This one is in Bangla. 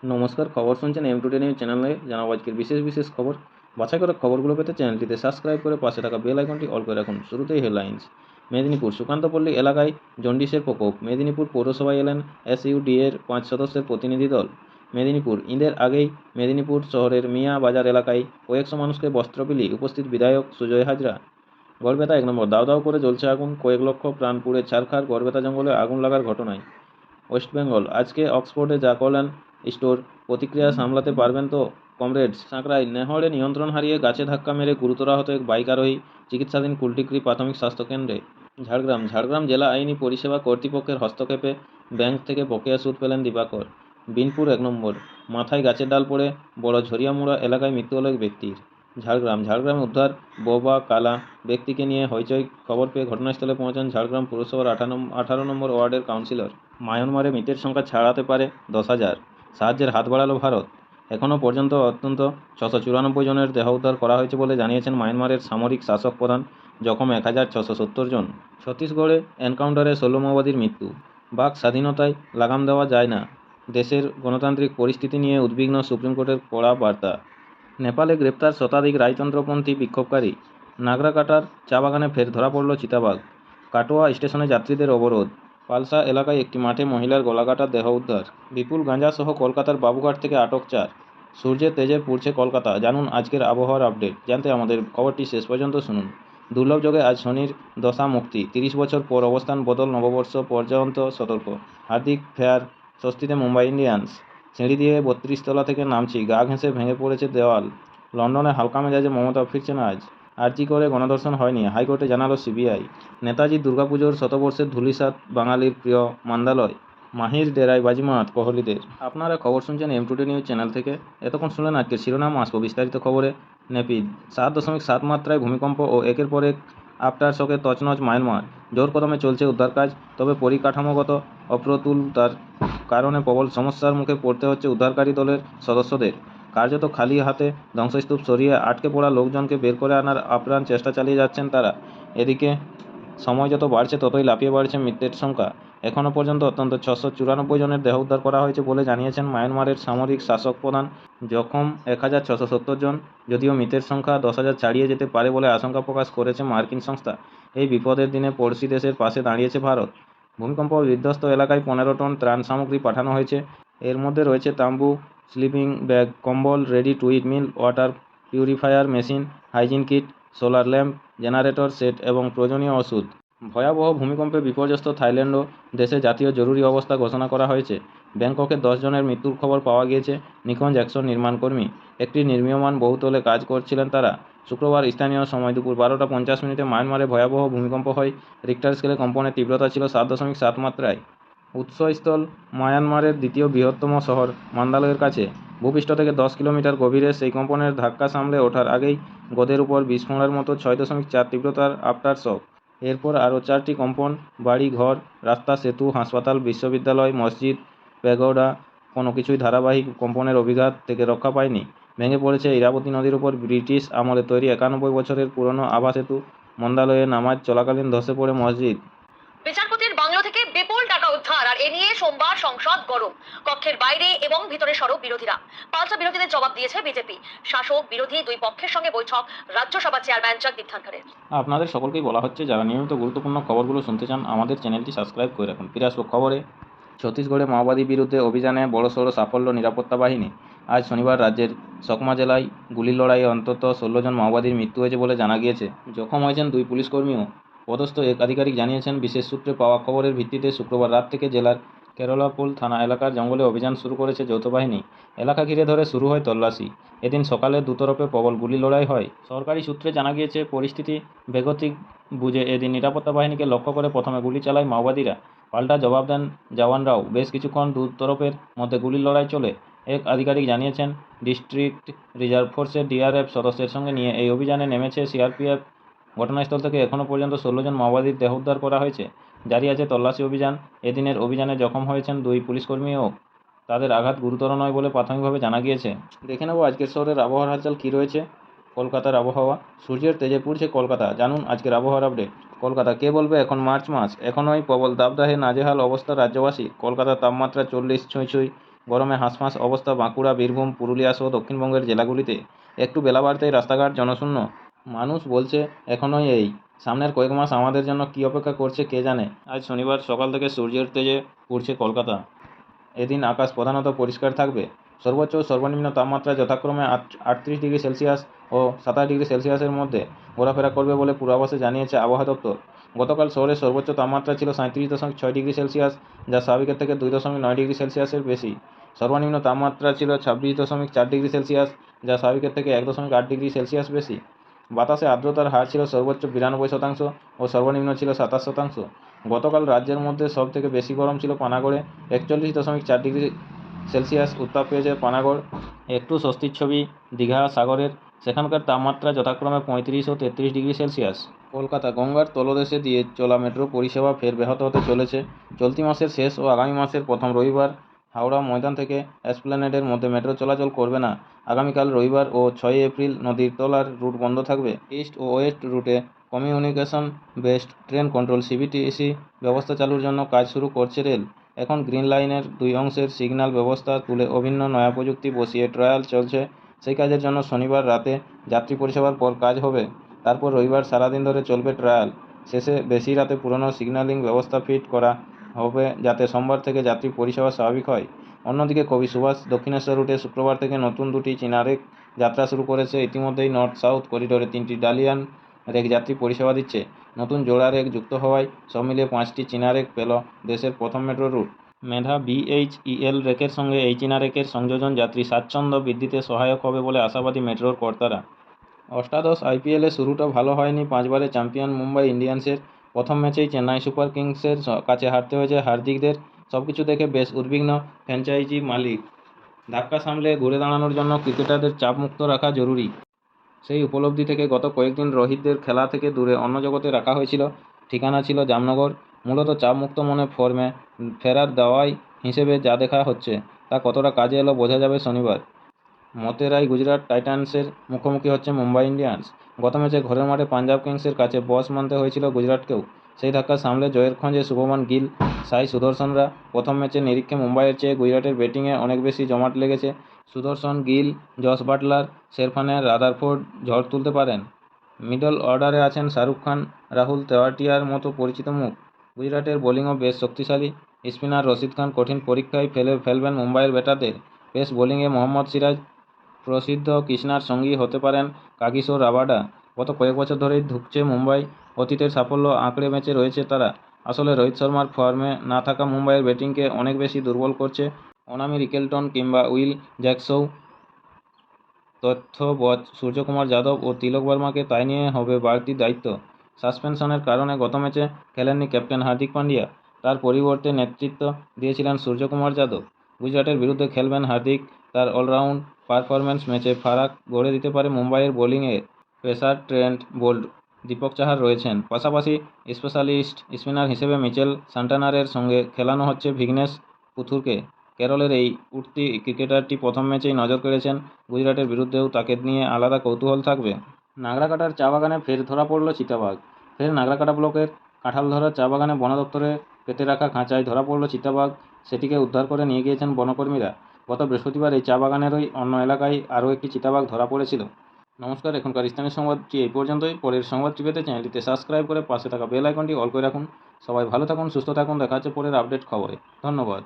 নমস্কার, খবর শুনছেন টুডে নিউজ চ্যানেলে। জানাবো আজকের বিশেষ বিশেষ খবর। বাছাই করা খবরগুলো পেতে চ্যানেলটিতে সাবস্ক্রাইব করে পাশে থাকা বেল আইকনটি অল করে রাখুন। শুরুতেই হেডলাইন্স। মেদিনীপুর সুকান্তপল্লী এলাকায় জন্ডিসের প্রকোপ। মেদিনীপুর পৌরসভায় এলেন এসইউডি এর 5 সদস্যের প্রতিনিধি দল। মেদিনীপুর ঈদের আগেই মেদিনীপুর শহরের মিয়া বাজার এলাকায় কয়েকশো মানুষকে বস্ত্র বিলি, উপস্থিত বিধায়ক সুজয় হাজরা। গড়বেতা 1 নম্বর, দাউ দাউ করে জ্বলছে আগুন, কয়েক লক্ষ প্রাণ পুড়ে ছারখার গড়বেতা জঙ্গলে আগুন লাগার ঘটনায়। ওয়েস্ট বেঙ্গল, আজকে অক্সফোর্ডে যা করলেন স্টোর, প্রতিক্রিয়া সামলাতে পারবেন তো কমরেডস। সাঁকড়ায় নেহড়ে নিয়ন্ত্রণ হারিয়ে গাছে ধাক্কা মেরে গুরুতর আহত এক বাইক আরোহী, চিকিৎসাধীন কুলটিকরি প্রাথমিক স্বাস্থ্যকেন্দ্রে। ঝাড়গ্রাম জেলা আইনি পরিষেবা কর্তৃপক্ষের হস্তক্ষেপে ব্যাংক থেকে বকেয়া সুদ পেলেন দিবাকর। বিনপুর 1 নম্বর, মাথায় গাছের ডাল পড়ে বড় ঝরিয়ামুড়া এলাকায় মৃত্যু হল এক ব্যক্তির। ঝাড়গ্রামে উদ্ধার বোবা কালা ব্যক্তিকে নিয়ে হইচই। খবর পেয়ে ঘটনাস্থলে পৌঁছান ঝাড়গ্রাম পুরসভার 18 নম্বর ওয়ার্ডের কাউন্সিলর। মায়ানমারে মৃতের সংখ্যা ছাড়াতে পারে 10,000, সাহায্যের হাত বাড়ালো ভারত। এখনও পর্যন্ত অত্যন্ত 694 জনের দেহ উদ্ধার করা হয়েছে বলে জানিয়েছেন মায়ানমারের সামরিক শাসক প্রধান। জখম 1670 জন। ছত্তিশগড়ে এনকাউন্টারে 16 মাওবাদীর মৃত্যু। বাক স্বাধীনতায় লাগাম দেওয়া যায় না, দেশের গণতান্ত্রিক পরিস্থিতি নিয়ে উদ্বিগ্ন সুপ্রিম কোর্টের কড়া বার্তা। নেপালে গ্রেপ্তার শতাধিক রাজতন্ত্রপন্থী বিক্ষোভকারী। নাগরাকাটার চা বাগানে ফের ধরা পড়ল চিতাবাঘ। কাটোয়া স্টেশনে যাত্রীদের অবরোধ। পালসা এলাকায় একটি মাঠে মহিলার গলাকাটা দেহ উদ্ধার। বিপুল গাঁজাসহ কলকাতার বাবুঘাট থেকে আটক 4। সূর্যের তেজে পুড়ছে কলকাতা। জানুন আজকের আবহাওয়ার আপডেট। জানতে আমাদের খবরটি শেষ পর্যন্ত শুনুন। দুর্লভ যোগে আজ শনির দশা মুক্তি। 30 বছর পর অবস্থান বদল, নববর্ষ পর্যন্ত সতর্ক। হার্দিক ফেয়ার স্বস্তিতে মুম্বাই ইন্ডিয়ান্স। সিঁড়ি দিয়ে 32 তলা থেকে নামছি, গা ঘেঁষে ভেঙে পড়েছে দেওয়াল। লন্ডনে হালকা মেজাজে মমতা ফিরছেন আজ। আরজি করে গণধর্ষণ হয়নি, হাইকোর্টে জানালো সিবিআই। নেতাজি দুর্গাপুজোর শতবর্ষের ধূলিসাৎ বাঙালির প্রিয় মান্দালয়। মাহির ডেরায় বাজিমাত কোহলিদের। আপনারা খবর শুনছেন টুডে নিউজ চ্যানেল থেকে। এতক্ষণ শুনলেন আজকের শিরোনাম, আসবো বিস্তারিত খবরে। নেপিদ 7.7 মাত্রায় ভূমিকম্প ও একের পর এক আফটার শকে তছনছ মায়ানমার। জোর কদমে চলছে উদ্ধার কাজ, তবে পরিকাঠামোগত অপ্রতুলতার কারণে প্রবল সমস্যার মুখে পড়তে হচ্ছে উদ্ধারকারী দলের সদস্যদের। কার্যত খালি হাতে ধ্বংসস্তূপ সরিয়ে আটকে পড়া লোকজনকে বের করে আনার আপ্রাণ চেষ্টা চালিয়ে যাচ্ছেন তারা। এদিকে সময় যত বাড়ছে ততই লাফিয়ে বাড়ছে মৃতের সংখ্যা। এখনও পর্যন্ত অন্তত 694 জনের দেহ উদ্ধার করা হয়েছে বলে জানিয়েছেন মায়ানমারের সামরিক শাসক প্রধান। জখম 1670 জন। যদিও মৃতের সংখ্যা 10,000 ছাড়িয়ে যেতে পারে বলে আশঙ্কা প্রকাশ করেছে মার্কিন সংস্থা। এই বিপদের দিনে পড়শি দেশের পাশে দাঁড়িয়েছে ভারত। ভূমিকম্প বিধ্বস্ত এলাকায় 15 টন ত্রাণ সামগ্রী পাঠানো হয়েছে। এর মধ্যে রয়েছে তাম্বু, স্লিপিং ব্যাগ, কম্বল, ready to eat meal, water purifier machine, hygiene kit, solar lamp, generator set এবং প্রয়োজনীয় ওষুধ। ভয়াবহ ভূমিকম্পে বিপর্যস্ত থাইল্যান্ডও দেশে জাতীয় জরুরি অবস্থা ঘোষণা করা হয়েছে। ব্যাংককে 10 জনের মৃত্যুর খবর পাওয়া গিয়েছে। নিখোঁজ 100 নির্মাণকর্মী। একটি নির্মীয়মান বহুতলে কাজ করছিলেন তারা। শুক্রবার স্থানীয় সময় দুপুর 12টা 50 মায়ানমারে ভয়াবহ ভূমিকম্প হয়। রিক্টার স্কেলে কম্পনের তীব্রতা ছিল 7.7 মাত্রায়। উৎসস্থল মায়ানমারের দ্বিতীয় বৃহত্তম শহর মান্দালয়ের কাছে। ভূপৃষ্ঠ থেকে 10 কিলোমিটার গভীরে সেই কম্পনের ধাক্কা সামলে ওঠার আগেই গদের উপর বিস্ফোরণের মতো 6.4 তীব্রতার আফটার শক। এরপর আরও 4টি কম্পন। বাড়ি, ঘর, রাস্তা, সেতু, হাসপাতাল, বিশ্ববিদ্যালয়, মসজিদ, প্যাগোডা, কোনো কিছুই ধারাবাহিক কম্পনের অভিঘাত থেকে রক্ষা পায়নি। ভেঙে পড়েছে ইরাবতী নদীর উপর ব্রিটিশ আমলে তৈরি 91 বছরের পুরনো আভা সেতু। মন্দালয়ে নামাজ চলাকালীন ধসে পড়ে মসজিদ। বিচারপতির বাংলো থেকে বিপুল টাকা উদ্ধার, আর এ নিয়ে সোমবার সংসদ গরম। কক্ষের বাইরে এবং ভিতরে সরব বিরোধীরা। পাল্টা বিরোধীদের জবাব দিয়েছে বিজেপি। শাসক বিরোধী দুই পক্ষের সঙ্গে বৈঠক রাজ্যসভা চেয়ারম্যান জগদীপ ধনখড়ের। আপনাদের সকলকেই বলা হচ্ছে, যারা নিয়মিত গুরুত্বপূর্ণ খবরগুলো শুনতে চান আমাদের চ্যানেলটি সাবস্ক্রাইব করে রাখুন। ফিরে আসবো খবরে। ছত্তিশগড়ে মাওবাদী বিরুদ্ধে অভিযানে বড়সড় সাফল্য নিরাপত্তা বাহিনী। আজ শনিবার রাজ্যের সকমা জেলায় গুলির লড়াইয়ে অন্তত 16 জন মাওবাদীর মৃত্যু হয়েছে বলে জানা গিয়েছে। জখম হয়েছেন 2 পুলিশকর্মীও। পদস্থ এক আধিকারিক জানিয়েছেন, বিশেষ সূত্রে পাওয়া খবরের ভিত্তিতে শুক্রবার রাত থেকে জেলার কেরলাপুল থানা এলাকার জঙ্গলে অভিযান শুরু করেছে যৌথ বাহিনী। এলাকা ঘিরে ধরে শুরু হয় তল্লাশি। এদিন সকালে দুতরফে প্রবল গুলি লড়াই হয়। সরকারি সূত্রে জানা গিয়েছে, পরিস্থিতি বেগতিক বুঝে এদিন নিরাপত্তা বাহিনীকে লক্ষ্য করে প্রথমে গুলি চালায় মাওবাদীরা। পাল্টা জবাব দেন জওয়ানরাও। বেশ কিছুক্ষণ দুতরফের মধ্যে গুলির লড়াই চলে। এক আধিকারিক জানিয়েছেন, ডিস্ট্রিক্ট রিজার্ভ ফোর্সের ডিআরএফ সদস্যের সঙ্গে নিয়ে এই অভিযানে নেমেছে সিআরপিএফ। ঘটনাস্থল থেকে এখনও পর্যন্ত 16 জন মাওবাদীর দেহ উদ্ধার করা হয়েছে। জারি আছে তল্লাশি অভিযান। এদিনের অভিযানে জখম হয়েছেন 2 পুলিশকর্মীও। তাদের আঘাত গুরুতর নয় বলে প্রাথমিকভাবে জানা গিয়েছে। দেখে নেব আজকের শহরের আবহাওয়ার হালচাল কী রয়েছে। কলকাতার আবহাওয়া। সূর্যের তেজে পুড়ছে কলকাতা। জানুন আজকের আবহাওয়ার আপডেট। কলকাতা, কে বলবে এখন মার্চ মাস। এখনই প্রবল দাবদাহে নাজেহাল অবস্থা রাজ্যবাসী। কলকাতার তাপমাত্রা 40 ছুঁই ছুঁই। গরমে হাঁসফাঁস অবস্থা বাঁকুড়া, বীরভূম, পুরুলিয়া সহ দক্ষিণবঙ্গের জেলাগুলিতে। একটু বেলা বাড়তেই রাস্তাঘাট জনশূন্য। মানুষ বলছে এখনই এই, সামনের কয়েক মাস আমাদের জন্য কী অপেক্ষা করছে কে জানে। আজ শনিবার সকাল থেকে সূর্যের তেজে পুড়ছে কলকাতা। এদিন আকাশ প্রধানত পরিষ্কার থাকবে। সর্বোচ্চ ও সর্বনিম্ন তাপমাত্রা যথাক্রমে 38 ডিগ্রি সেলসিয়াস ও 27 ডিগ্রি সেলসিয়াসের মধ্যে ঘোরাফেরা করবে বলে পূর্বাভাসে জানিয়েছে আবহাওয়া দপ্তর। গতকাল শহরের সর্বোচ্চ তাপমাত্রা ছিল 37.6 ডিগ্রি সেলসিয়াস, যা স্বাভাবিকের থেকে 2.9 ডিগ্রি সেলসিয়াসের বেশি। সর্বনিম্ন তাপমাত্রা ছিল 26.4 ডিগ্রি সেলসিয়াস, যা স্বাভাবিকের থেকে 1.8 ডিগ্রি সেলসিয়াস বেশি। বাতাসে আর্দ্রতার হার ছিল সর্বোচ্চ 92% ও সর্বনিম্ন ছিল 27%। গতকাল রাজ্যের মধ্যে সবথেকে বেশি গরম ছিল পানাগড়ে, 41.4 ডিগ্রি সেলসিয়াস উত্তাপ পেয়েছে পানাগড়। একটু স্বস্তির ছবি দীঘা সাগরের, সেখানকার তাপমাত্রা যথাক্রমে 35 ও 33 ডিগ্রি সেলসিয়াস। কলকাতা গঙ্গার তলদেশে দিয়ে চলা মেট্রো পরিষেবা ফের ব্যাহত হতে চলেছে। চলতি মাসের শেষ ও আগামী মাসের প্রথম রবিবার হাওড়া ময়দান থেকে এসপ্ল্যানেডের মধ্যে মেট্রো চলাচল করবে না। আগামীকাল রবিবার ও 6 এপ্রিল নদীর তলার রুট বন্ধ থাকবে। ইস্ট ও ওয়েস্ট রুটে কমিউনিকেশন বেসড ট্রেন কন্ট্রোল সিবিটিসি ব্যবস্থা চালুর জন্য কাজ শুরু করছে রেল। এখন গ্রিন লাইনের দুই অংশের সিগন্যাল ব্যবস্থা তুলে অভিন্ন নয়া প্রযুক্তি বসিয়ে ট্রায়াল চলছে। সেই কাজের জন্য শনিবার রাতে যাত্রী পরিষেবার পর কাজ হবে। তারপর রবিবার সারাদিন ধরে চলবে ট্রায়াল। শেষে বেশি রাতে পুরনো সিগন্যালিং ব্যবস্থা ফিট করা হবে যাতে সোমবার থেকে যাত্রী পরিষেবা স্বাভাবিক হয়। অন্যদিকে কবি সুভাষ দক্ষিণেশ্বর রুটে শুক্রবার থেকে নতুন দুটি চীনা রেক যাত্রা শুরু করেছে। ইতিমধ্যেই নর্থ সাউথ করিডোরে 3টি ডালিয়ান রেক যাত্রী পরিষেবা দিচ্ছে। নতুন জোড়া রেক যুক্ত হওয়ায় সব মিলিয়ে 5টি চীনা রেক পেল দেশের প্রথম মেট্রো রুট। মেধা বিএইচইএল রেকের সঙ্গে এই চীনা রেকের সংযোজন যাত্রী স্বাচ্ছন্দ্য বৃদ্ধিতে সহায়ক হবে বলে আশাবাদী মেট্রোর কর্তারা। অষ্টাদশ আইপিএলে শুরুটা ভালো হয়নি 5বারের চ্যাম্পিয়ন মুম্বাই ইন্ডিয়ান্সের। প্রথম ম্যাচেই চেন্নাই সুপার কিংসের কাছে হারতে হয়েছে হার্দিকদের। সবকিছু দেখে বেশ উদ্বিগ্ন ফ্র্যাঞ্চাইজি মালিক। ধাক্কা সামলে ঘুরে দাঁড়ানোর জন্য ক্রিকেটারদের চাপমুক্ত রাখা জরুরি। সেই উপলব্ধি থেকে গত কয়েকদিন রোহিতদের খেলা থেকে দূরে অন্য জগতে রাখা হয়েছিল। ঠিকানা ছিল জামনগর। মূলত চাপমুক্ত মনে ফর্মে ফেরার দাওয়াই হিসেবে যা দেখা হচ্ছে তা কতটা কাজে এলো বোঝা যাবে শনিবার। মতেরাই গুজরাট টাইটান্সের মুখোমুখি হচ্ছে মুম্বাই ইন্ডিয়ান্স। গত ম্যাচে ঘরের মাঠে পাঞ্জাব কিংসের কাছে বস মানতে হয়েছিল গুজরাটকেও। সেই ধাক্কা সামলে জয়ের খোঁজে শুভমান গিল, সাই সুদর্শনরা। প্রথম ম্যাচের নিরীক্ষে মুম্বাইয়ের চেয়ে গুজরাটের ব্যাটিংয়ে অনেক বেশি জমাট লেগেছে। সুদর্শন, গিল, জস বাটলার, শেরফানে, রাদারফোর্ড ঝড় তুলতে পারেন। মিডল অর্ডারে আছেন শাহরুখ খান, রাহুল তেওয়াটিয়ার মতো পরিচিত মুখ। গুজরাটের বোলিংও বেশ শক্তিশালী। স্পিনার রশিদ খান কঠিন পরীক্ষায় ফেলবেন মুম্বাইয়ের ব্যাটারদের। পেস বোলিংয়ে মোহাম্মদ সিরাজ, প্রসিদ্ধ কৃষ্ণার সঙ্গী হতে পারেন কাগিসো রাবাডা। গত কয়েক বছর ধরেই ধুঁকছে মুম্বাই। অতীতের সাফল্য আঁকড়ে বেঁচে রয়েছে তারা। আসলে রোহিত শর্মার ফর্মে না থাকা মুম্বাইয়ের ব্যাটিংকে অনেক বেশি দুর্বল করছে অনামি রিকেলটন কিংবা উইল জ্যাকসও। সূর্যকুমার যাদব ও তিলক বর্মাকে তাই নিয়ে হবে বাড়তি দায়িত্ব। সাসপেনশনের কারণে গত ম্যাচে খেলেননি ক্যাপ্টেন হার্দিক পান্ডিয়া। তার পরিবর্তে নেতৃত্ব দিয়েছিলেন সূর্যকুমার যাদব। গুজরাটের বিরুদ্ধে খেলবেন হার্দিক। তার অলরাউন্ড পারফরম্যান্স ম্যাচে ফারাক গড়ে দিতে পারে মুম্বাইয়ের বোলিংয়ে। Pacer Trent Boult, Deepak Chahar রয়েছেন। পাশাপাশি স্পেশালিস্ট স্পিনার হিসেবে মিচেল সান্টানারের সঙ্গে খেলানো হচ্ছে ভিঘ্নেশ পুথুরকে। কেরলের এই উঠতি ক্রিকেটারটি প্রথম ম্যাচেই নজর কেড়েছেন। গুজরাটের বিরুদ্ধেও তাকে নিয়ে আলাদা কৌতূহল থাকবে। নাগরাকাটার চা বাগানে ফের ধরা পড়ল চিতাবাঘ। ফের নাগরাকাটা ব্লকের কাঁঠালধরা চা বাগানে বন দপ্তরে পেতে রাখা খাঁচায় ধরা পড়ল চিতাবাঘ। সেটিকে উদ্ধার করে নিয়ে গিয়েছেন বনকর্মীরা। গত বৃহস্পতিবার এই চা বাগানেরই অন্য এলাকায় আরও একটি চিতাবাঘ ধরা পড়েছিল। নমস্কার, এখনকার স্থানীয় সংবাদটি এই পর্যন্তই। পরের সংবাদটি পেতে চ্যানেলটিতে সাবস্ক্রাইব করে পাশে থাকা বেল আইকনটি অল করে রাখুন। সবাই ভালো থাকুন, সুস্থ থাকুন। দেখা হচ্ছে পরের আপডেট খবরে। ধন্যবাদ।